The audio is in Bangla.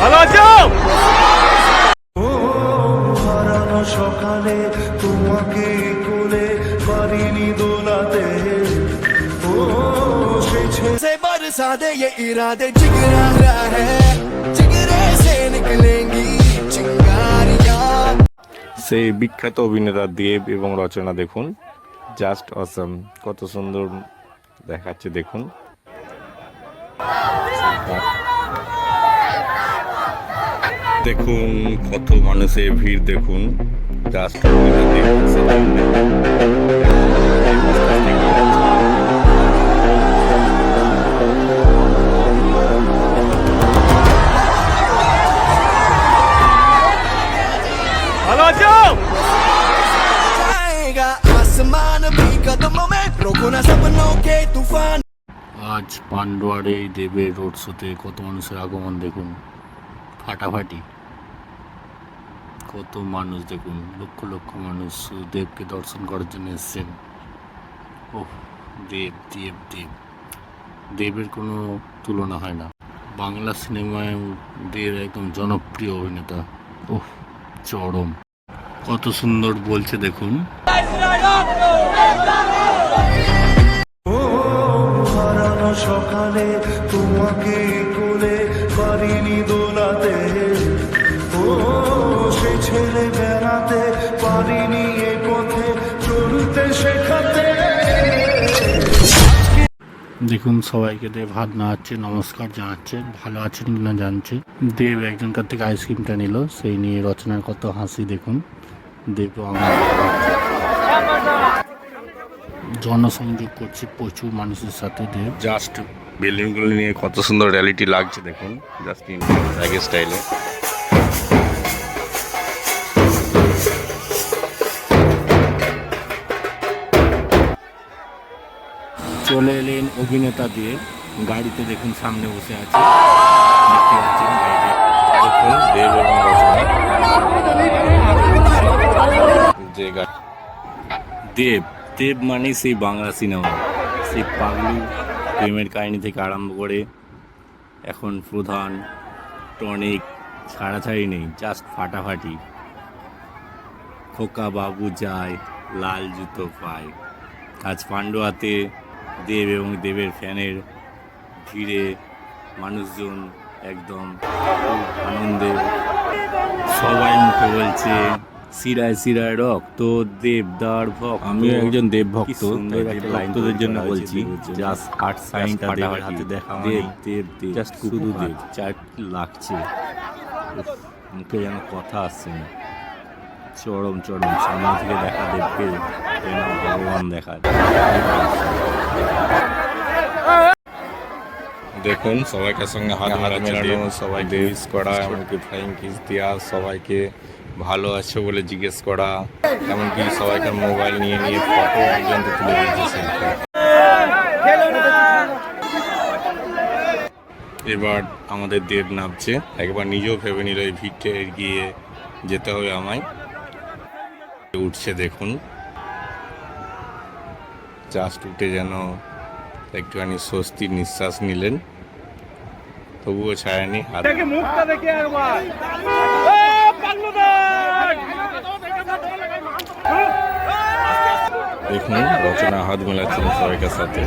ভালো আছো? হারানো সকালে তোমাকে কোলে পারিনি দোলাতে से बरसा दे ये इरादे जिगरा है जिगरे से निकलेंगी चिंगारियां। সেই বিখ্যাত অভিনেতা দেব এবং রচনা দেখুন, জাস্ট অসম, কত সুন্দর দেখাচ্ছে দেখুন। দেখুন কত মানুষের ভিড় দেখুন, জাস্ট ভালো আছো? जाएगा आसमान भी कदमों में रोको ना सपनों के तूफान। আজ পান্ডুয়ারে এই দেবের রোড শোতে কত মানুষের আগমন দেখুন, ফাটাফাটি কত মানুষ দেখুন, লক্ষ লক্ষ মানুষ দেবকে দর্শন করার জন্য এসছেন। ওহ, দেব দেব দেব দেবের কোনো তুলনা হয় না। বাংলা সিনেমায় দেব একদম জনপ্রিয় অভিনেতা। ওহ, চরম, কত সুন্দর বলছে দেখুন। হারানো সকালে তোমাকে কোলে পারিনি দোলাতে সে ছেলে বেড়াতে পারিনি এ পথে চলতে শেখাতে। দেখুন সবাইকে দেব হাত নাড়াচ্ছে, নমস্কার জানাচ্ছে, ভালো আছেন কিনা জানছে। দেব একজনকার থেকে আইসক্রিমটা নিল, সেই নিয়ে রচনার কত হাসি দেখুন। দেব জনসংযোগ করছে প্রচুর মানুষের সাথে। দেব জাস্ট বেলুনগুলো নিয়ে কত সুন্দর রিয়ালিটি লাগছে দেখুন, জাস্ট ইন্ডিয়ান ব্যাগের স্টাইলে। চলে এলেন অভিনেতা দিয়ে, গাড়িতে দেখুন সামনে বসে আছে, দেখতে পাচ্ছেন গাড়িতে। দেখুন দেব এবং রচনা যে দেব দেব মানে সেই বাংলা সিনেমা, সেই পাগলু প্রেমের কাহিনী থেকে আরম্ভ করে এখন প্রধান, টনিক, ছাড়াছাড়ি নেই, জাস্ট ফাটাফাটি। খোকা বাবু যায়, লাল জুতো পায়। আজ পান্ডুয়াতে দেব এবং দেবের ফ্যানের ভিড়ে মানুষজন একদম খুব আনন্দে, সবাই মুখে বলছে শিরায় শিরায় রক্ত দেবদার ভক্ত। আমি একজন দেব ভক্ত, ভক্তদের জন্য বলছি, জাস্ট আর্ট সাইনটা দেবের হাতে দেখা, দেব দেব দেব, জাস্ট শুধু দেব, চাট লাগছে, মুখে যেন কথা আসছে না। চরম চরম, সামনে থেকে দেখা দেবকে যেন ভগবান দেখা। দেখুন সবাইকার সঙ্গে হাত মেলানো, সবাইকে উইশ করা, এমনকি ফ্লাইং কিস দেওয়া, সবাইকে ভালো আছো বলে জিজ্ঞেস করা, এমনকি সবাইকার মোবাইল নিয়ে নিয়ে ফটো পর্যন্ত তুলে দিয়েছে। এবার আমাদের দেব নামছে, একবার নিজেও ভেবে নিল এই ভিড়টা এগিয়ে যেতে হবে আমায়। উঠছে দেখুন, জাস্ট উঠে যেন একটুখানি স্বস্তির নিঃশ্বাস নিলেন, তবুও ছাড়েনি হাত। দেখুন রচনা হাত মেলাচ্ছেন সবাইকার সাথে।